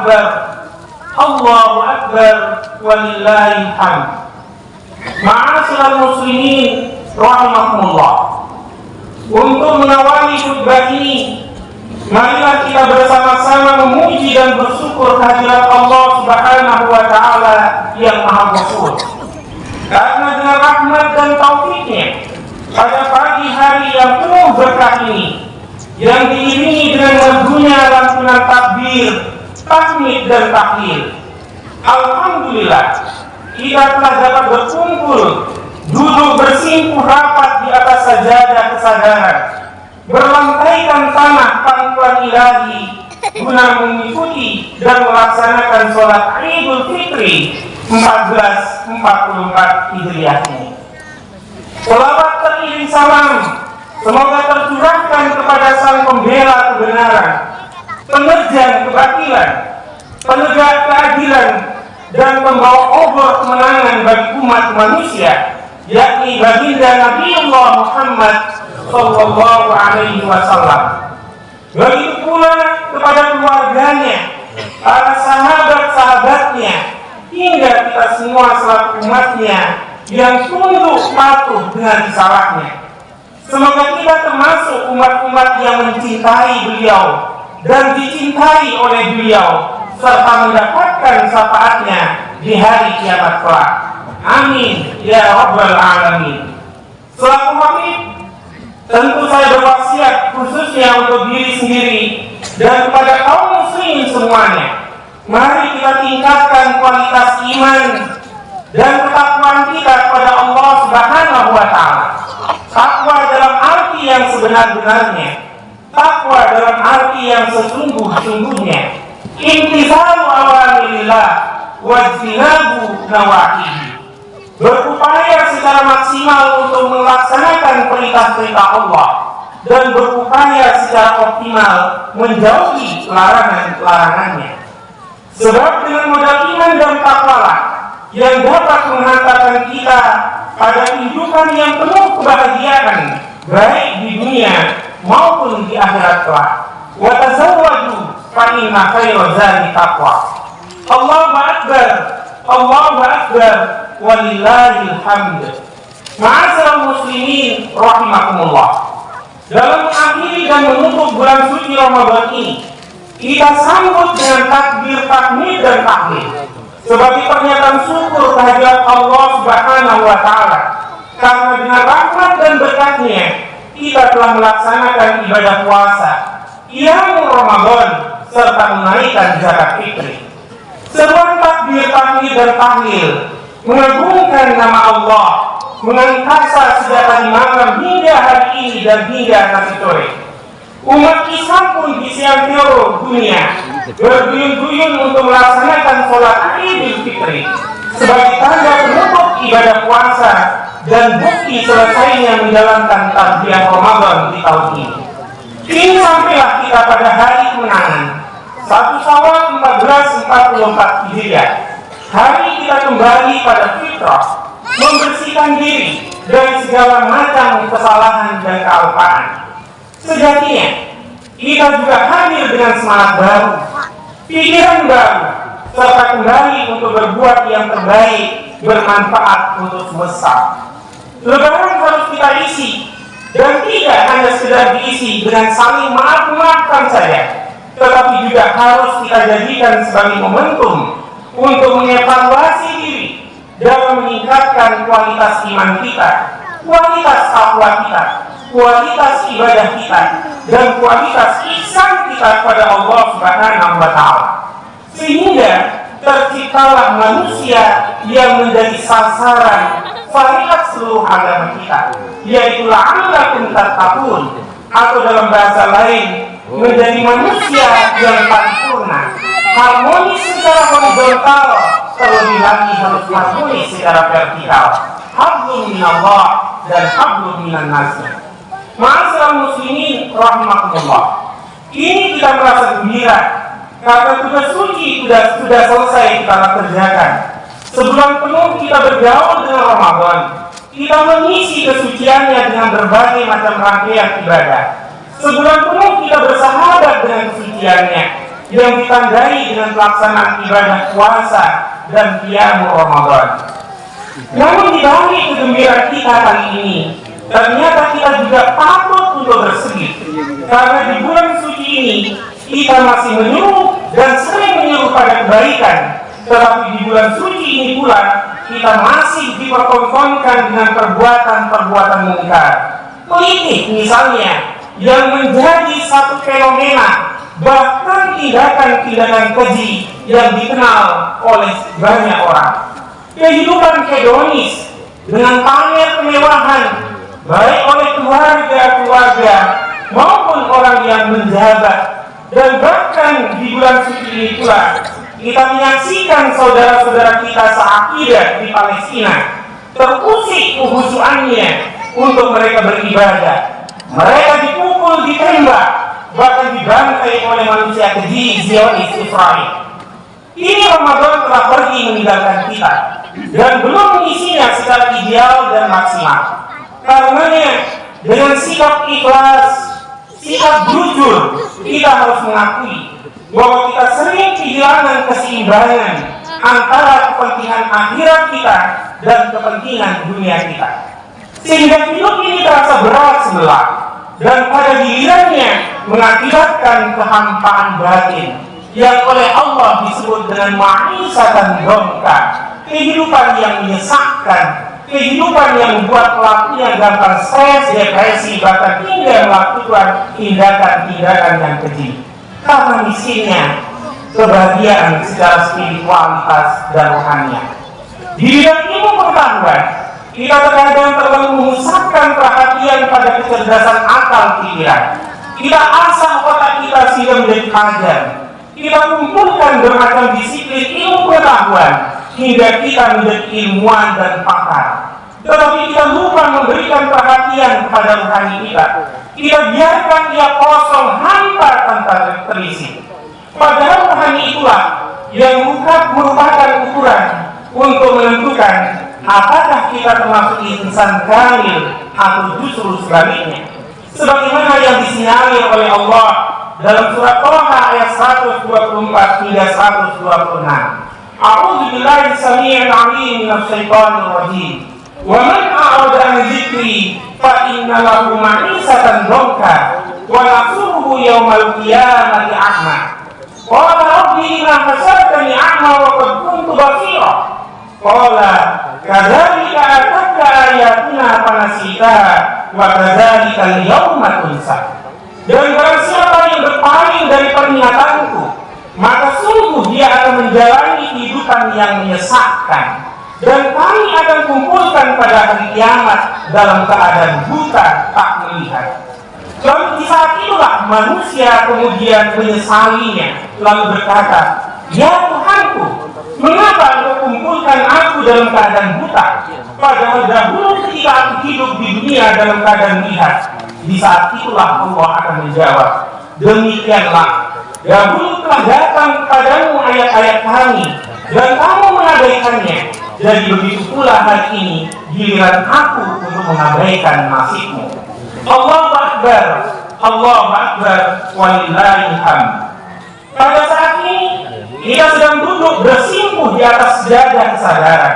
akbar, Allahu akbar, walillahil hamd. Ma'asyiral muslimin rahimakumullah. Untuk mengawali khutbah ini, marilah kita bersama-sama memuji dan bersyukur kehadirat Allah Subhanahu wa taala yang Maha Ghafur. Karena dengan rahmat dan taufiknya, pada pagi hari yang penuh berkah ini, yang diiringi dengan merdunya lantunan takbir, tahmid dan tahlil, alhamdulillah kita telah dapat berkumpul, duduk bersimpuh rapat di atas sajadah kesadaran, berlantaikan tanah pangkuan ilahi guna mengikuti dan melaksanakan sholat Idul Fitri 1444 Hijriah ini. Selawat teriring salam semoga tercurahkan kepada sang pembela kebenaran, penerjang kebatilan, penegak keadilan, dan pembawa obor kemenangan bagi umat manusia, yakni baginda Nabiullah Muhammad sallallahu alaihi wasallam. Begitu pula kepada keluarganya, para sahabat-sahabatnya, hingga kita semua selaku umatnya yang tunduk patuh dengan risalahnya. Semoga kita termasuk umat-umat yang mencintai beliau dan dicintai oleh beliau, serta mendapatkan syafaatnya di hari kiamat kelak. Amin ya rabbal alamin. Selaku khatib, tentu saya berwasiat khususnya untuk diri sendiri dan kepada kaum muslimin semuanya. Mari kita tingkatkan kualitas iman dan ketakwaan kita kepada Allah Subhanahu wa taala. Takwa dalam arti yang sebenar-benarnya, takwa dalam arti yang sesungguh-sungguhnya. Imtithalu awamirillah wajtinabu nawahihi. Berupaya secara maksimal untuk melaksanakan perintah-perintah Allah dan berupaya secara optimal menjauhi larangan-larangannya. Sebab dengan modal iman dan takwalah yang dapat menghantarkan kita pada kehidupan yang penuh kebahagiaan, baik di dunia maupun di akhirat kelak. Wa tazawwaju fa inna khairaz zadi taqwa. Allahu akbar, Allahu akbar, walillahil hamd. Ma'asyiral muslimin rahimakumullah. Dalam mengakhiri dan menutup bulan suci Ramadan ini, kita sambut dengan takbir, tahmid dan tahlil sebagai pernyataan syukur kehadirat Allah Subhanahu wa taala. Karena dengan rahmat dan berkatnya kita telah melaksanakan ibadah puasa, qiyamul Ramadan, serta menunaikan zakat fitri. Sebuah takbir, tahmid dan tahlil mengagungkan nama Allah, mengangkasa sejak tadi malam hingga hari ini dan hingga nanti sore. Umat Islam pun di seantero dunia berduyun-duyun untuk melaksanakan sholat Idul Fitri sebagai tanda penutup ibadah puasa dan bukti selesainya menjalankan takbir Ramadan di tahun ini. Kini sampailah kita pada hari kemenangan 1 Syawal 1444 Hijriah. Hari kita kembali pada fitrah, membersihkan diri dari segala macam kesalahan dan kealpaan. Sejatinya kita juga hadir dengan semangat baru, pikiran baru, serta kembali untuk berbuat yang terbaik, bermanfaat untuk semesta. Lebaran harus kita isi, dan tidak hanya sekedar diisi dengan saling maaf-maafkan saja, tetapi juga harus kita jadikan sebagai momentum untuk mengevaluasi diri dalam meningkatkan kualitas iman kita, kualitas takwa kita, kualitas ibadah kita, dan kualitas ihsan kita kepada Allah Subhanahu wa taala. Sehingga terciptalah manusia yang menjadi sasaran syariat seluruh agama kita, yaitu la'allakum tattaqun, atau dalam bahasa lain menjadi manusia yang paripurna, harmonis secara horizontal, terlebih lagi harus harmonis secara vertikal. Hablum minallah dan hablum minan nas. Ma'asyiral muslimin rahimakumullah. Kini kita merasa gembira karena tugas suci sudah selesai kita kerjakan. Sebulan penuh kita bergaul dengan Ramadan. Kita mengisi kesuciannya dengan berbagai macam rangkaian ibadah. Sebulan penuh kita bersahabat dengan kesuciannya, yang ditandai dengan pelaksanaan ibadah puasa dan qiyamul Ramadan. Namun di balik kegembiraan kita kali ini, ternyata kita juga patut untuk bersedih, karena di bulan suci ini kita masih menyuruh dan sering menyuruh pada kebaikan, tetapi di bulan suci ini pula kita masih dipertontonkan dengan perbuatan-perbuatan mungkar. Politik misalnya, yang menjadi satu fenomena, bahkan tindakan-tindakan keji yang dikenal oleh banyak orang. Kehidupan hedonis dengan pamer kemewahan, baik oleh keluarga-keluarga maupun orang yang menjabat. Dan bahkan di bulan suci ini pula kita menyaksikan saudara-saudara kita seakidah di Palestina terusik kehusuannya untuk mereka beribadah. Mereka dipukul, ditembak, bahkan dibantai oleh manusia keji Zionis Israel. Ini Ramadan telah pergi meninggalkan kita dan belum mengisinya secara ideal dan maksimal. Karenanya dengan sikap ikhlas, sikap jujur, kita harus mengakui bahwa kita sering kehilangan keseimbangan antara kepentingan akhirat kita dan kepentingan dunia kita, sehingga hidup ini terasa berat sebelah dan pada gilirannya mengakibatkan kehampaan batin yang oleh Allah disebut dengan ma'isatan dongka, kehidupan yang menyesakkan, kehidupan yang membuat pelakunya gampang stres, depresi, bahkan hingga melakukan tindakan-tindakan yang keji karena miskinnya kebahagiaan secara spiritualitas dan rohaniah. Di bidang ilmu pengetahuan, kita terkadang terlalu memusatkan perhatian pada kecerdasan akal pikiran. Kita asah otak kita sehingga menjadi tajam. Kita kumpulkan bermacam disiplin ilmu pengetahuan hingga kita menjadi ilmuwan dan pakar. Tetapi kita lupa memberikan perhatian kepada rohani kita. Kita biarkan ia kosong, hampa tanpa terisi. Padahal rohani itulah yang merupakan ukuran untuk menentukan apakah kita termasuk insan kamil atau justru sebaliknya. Sebagaimana yang disinyalir oleh Allah dalam surat Thaha ayat 124 hingga 126. A'udzu billahi samii'il 'aliim minasy syaithaanir rajiim. Wa man a'rada 'an dzikri fa inna lahu ma'isatan dhanka wa nahsyuruhu yaumal qiyamati a'ma. Qala rabbi lima hashartani a'ma wa qad kuntu basira. Qala kadzalika atatka ayatuna fanasitaha wa kadzalika al-yawma tunsa. Dan barang siapa yang berpaling dari peringatanku, maka sungguh dia akan menjalani kehidupan yang menyesakkan, dan kami akan kumpulkan pada hari kiamat dalam keadaan buta tak melihat. Dan di saat itulah manusia kemudian menyesalinya, lalu berkata, ya Tuhanku, mengapa Engkau kumpulkan aku dalam keadaan buta, padahal dahulu ketika aku hidup di dunia dalam keadaan melihat. Di saat itulah Allah akan menjawab, demikianlah, dahulu telah datang kepadamu ayat-ayat kami dan kamu mengabaikannya. Jadi begitu pula hari ini giliran aku untuk mengabaikan nasibmu. Allahu Akbar, Allahu Akbar, walillahil hamd. Pada saat ini kita sedang duduk bersimpuh di atas sejadah kesadaran,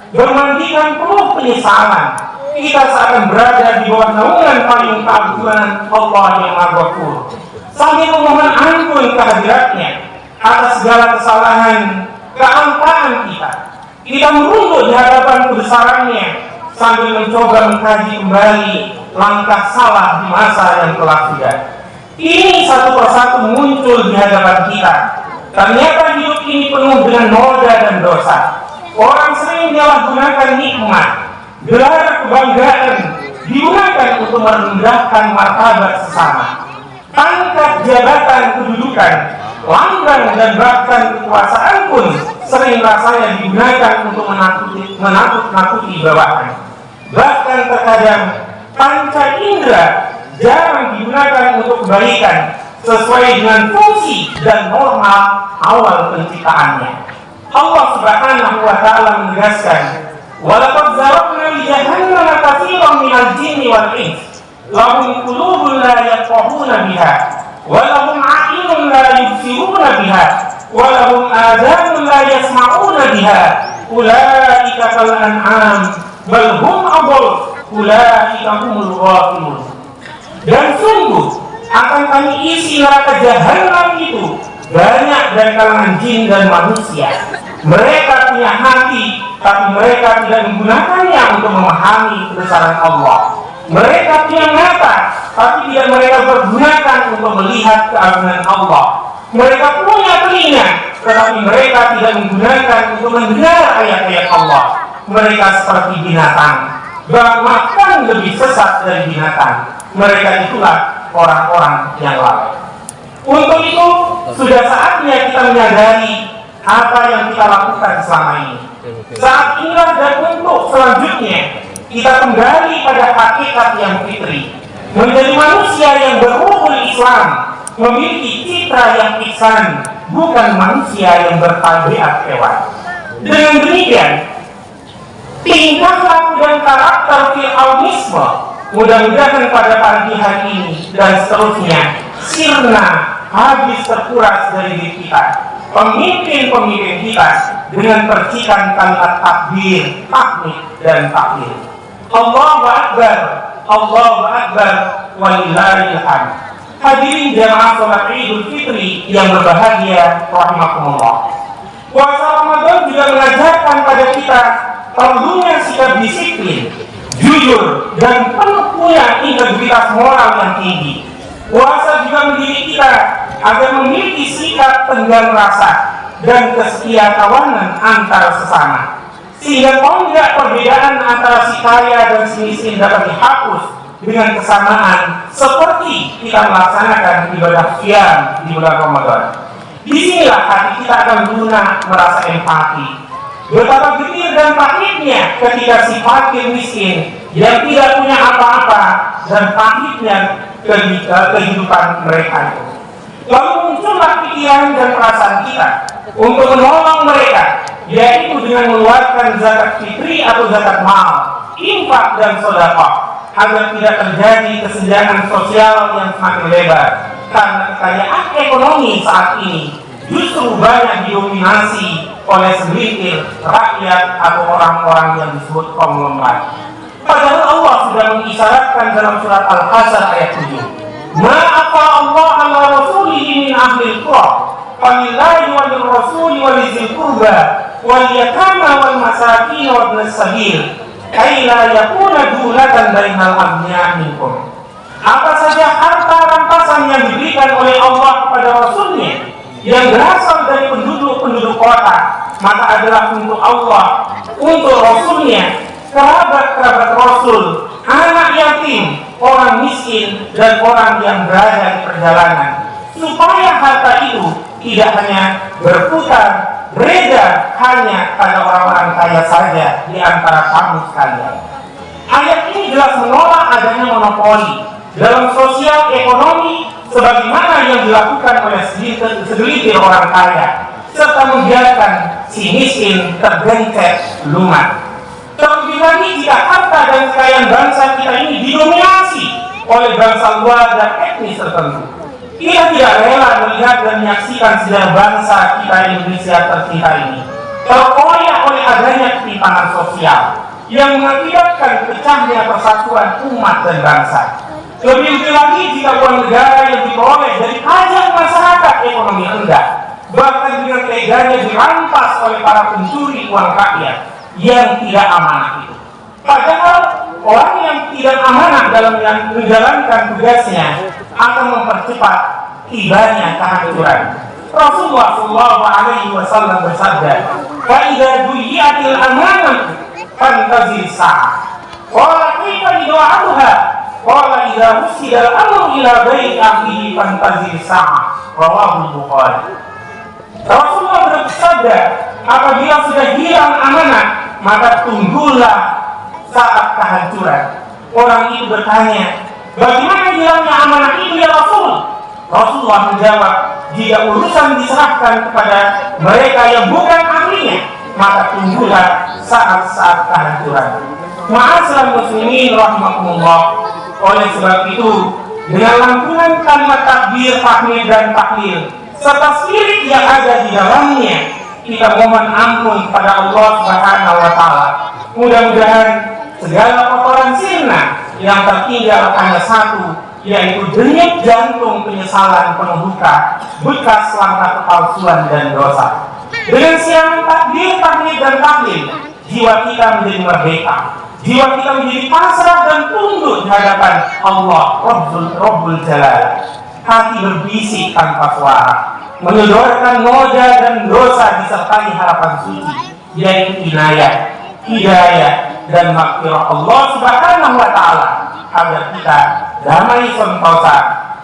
bermandikan penuh penyesalan. Kita seakan berada di bawah naungan payung keagungan Allah yang Maha Ghafur, sambil memohon ampun kehadiratnya atas segala kesalahan, keampaan kita. Kita merunduk di hadapan kebesarannya sambil mencoba mengkaji kembali langkah salah di masa yang telah sudah. Ini satu persatu muncul di hadapan kita. Ternyata hidup ini penuh dengan noda dan dosa. Orang sering menyalahgunakan nikmat, gelar kebanggaan digunakan untuk merendahkan martabat sesama. Pangkat, jabatan, kedudukan, lambang dan bahkan kekuasaan pun sering rasanya digunakan untuk menakut-nakuti bawahan. Bahkan terkadang panca indera jarang digunakan untuk kebaikan sesuai dengan fungsi dan norma awal penciptaannya. Allah Subhanahu wa Ta'ala menegaskan, walaqad zarabna li jahannama katsiran minal jinni wal ins lahum qulubun la yafqahuna biha wa lahum a'yunun la yubsiruna biha walahum adhanun la yasma'una biha ulaika kal an'am bal hum adall ulaika humul ghafilun. Dan sungguh akan kami isi neraka jahanam itu banyak dari kalangan jin dan manusia. Mereka punya hati, tapi mereka tidak menggunakannya untuk memahami kebesaran Allah. Mereka punya mata, tapi tidak mereka pergunakan untuk melihat keagungan Allah. Mereka punya telinga, tetapi mereka tidak menggunakan untuk mendengar ayat-ayat Allah. Mereka seperti binatang, bahkan lebih sesat dari binatang. Mereka itulah orang-orang yang lalai. Untuk itu, sudah saatnya kita menyadari apa yang kita lakukan selama ini. Saat inilah dan untuk selanjutnya kita kembali pada hakikat yang fitri, menjadi manusia yang berruhul Islam, memiliki citra yang ihsan, bukan manusia yang bertabiat hewan. Dengan demikian, tingkah laku dan karakter Fir'aunisme mudah-mudahan pada pagi hari ini dan seterusnya sirna habis terkuras dari diri kita, pemimpin-pemimpin kita, dengan percikan kalimat takbir, tahmid dan takbir. Allahu Akbar, Allahu Akbar, walillahil hamd. Hadirin jamaah salat Idul Fitri yang berbahagia rahimakumullah. Puasa Ramadan juga mengajarkan pada kita perlunya sikap disiplin, jujur, dan penuh punya integritas moral yang tinggi. Puasa juga mendidik kita agar memiliki sikap tenggang rasa dan kesetiakawanan antara sesama, sehingga tonggak perbedaan antara si kaya dan si miskin dapat dihapus dengan kesamaan seperti kita melaksanakan ibadah qiyam di bulan Ramadan. Disinilah hati kita akan lunak merasa empati. Betapa getir dan pahitnya ketika si fakir miskin yang tidak punya apa-apa dan pahitnya kehidupan mereka itu. Lalu muncullah pikiran dan perasaan kita untuk menolong mereka, yaitu dengan mengeluarkan zakat fitri atau zakat mal, infak dan sedekah, agar tidak terjadi kesenjangan sosial yang semakin lebar. Karena kekayaan ekonomi saat ini justru banyak didominasi oleh segelintir rakyat atau orang-orang yang disebut konglomerat. Padahal Allah sudah mengisyaratkan dalam surat Al-Hasyr ayat 7. Ma'afa Allah ala rasulihi min ahlil qura falillahi walil rasuli walizil qurba wal yatama wal masakin wa ibnas sabil kai la yakuna dulatan bainal aghniya minkum. Apa saja harta rampasan yang diberikan oleh Allah kepada Rasulnya yang berasal dari penduduk-penduduk kota, maka adalah untuk Allah, untuk Rasulnya, kerabat-kerabat Rasul, anak yatim, orang miskin, dan orang yang berada di perjalanan, supaya harta itu tidak hanya berputar, beredar hanya pada orang-orang kaya saja di antara kamu sekalian. Ayat ini jelas menolak adanya monopoli dalam sosial ekonomi sebagaimana yang dilakukan oleh segelintir orang kaya, serta membiarkan si miskin tergencet lumat. Terlebih lagi jika harta dan kekayaan bangsa kita ini didominasi oleh bangsa luar dan etnis tertentu. Kita tidak rela melihat dan menyaksikan sejarah bangsa kita Indonesia tercinta ini terkoyak oleh adanya ketimpangan sosial yang mengakibatkan pecahnya persatuan umat dan bangsa. Lebih lagi jika uang negara yang diperoleh dari pajak masyarakat ekonomi rendah, bahkan dengan teganya dirampas oleh para pencuri uang rakyat yang tidak amanah itu. Padahal orang yang tidak amanah dalam menjalankan tugasnya akan mempercepat tibanya kehancuran. Rasulullah SAW bersabda, "Fa'idha duyiatil amanah fantazir sa'ah." Qala kaifa idu'atuha? Qala idza usidal amru ila baiti ahlihi fantazir sa'ah. Rawahu Bukhari. Rasulullah bersabda, apabila sudah hilang amanah, maka tunggulah saat kehancuran. Orang itu bertanya, bagaimana hilangnya amanah itu ya Rasul? Rasulullah menjawab, jika urusan diserahkan kepada mereka yang bukan ahlinya, maka tunggulah saat-saat kehancuran. Ma'asyiral muslimin rahimakumullah. Oleh sebab itu, dengan lantunan kalimat takbir, tahmid dan tahlil, serta spirit yang ada di dalamnya, kita mohon ampun pada Allah Subhanahu wa Ta'ala. Mudah-mudahan segala kotoran sirna yang tertinggal hanya satu, yaitu denyut jantung penyesalan penuh duka bekas langkah kepalsuan dan dosa. Dengan siang takbir, tahmid dan tahlil, jiwa kita menjadi merdeka, jiwa kita menjadi pasrah dan tunduk di hadapan Allah Rabbul Jalal. Hati berbisik tanpa suara, menyodorkan noda dan dosa disertai harapan suci, yaitu inayah, hidayah dan maghfirah Allah Subhanahu wa Ta'ala, agar kita damai sentosa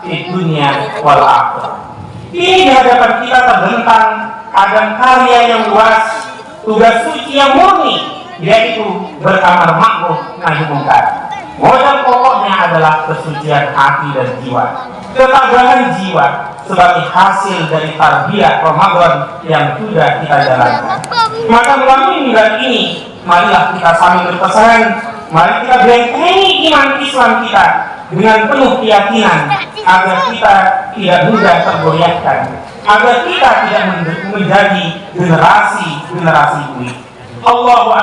di dunia wal akhirah. Ini di hadapan kita terbentang adam karya yang luas, tugas suci yang murni, yaitu beramar ma'ruf nahi mungkar. Modal pokoknya adalah kesucian hati dan jiwa, ketagahan jiwa sebagai hasil dari tarbiyah Ramadan yang sudah kita jalankan. Maka melalui mimbar ini, marilah kita saling berpesan, mari kita bentengi iman Islam kita dengan penuh keyakinan, agar kita tidak mudah tergoyahkan, agar kita tidak menjadi generasi buik. Allahu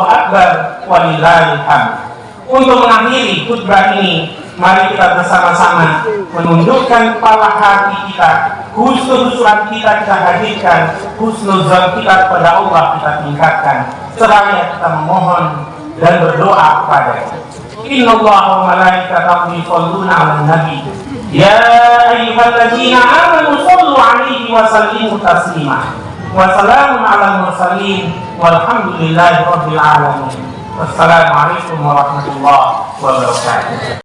Akbar, walillahil hamd. Untuk mengakhiri khutbah ini, mari kita bersama-sama menundukkan kepala hati kita, husnul-husnulan kita hadirkan, husnuzan kita kepada Allah kita tingkatkan, seraya kita memohon dan berdoa kepada-Nya. Innallaha wa malaikatahu yusholluna 'alan nabi. Ya ayyuhalladzina amanu shollu 'alaihi wa sallimu taslima. Wa salamun 'alal mursalin walhamdulillahi rabbil alamin. Wassalamualaikum warahmatullahi wabarakatuh.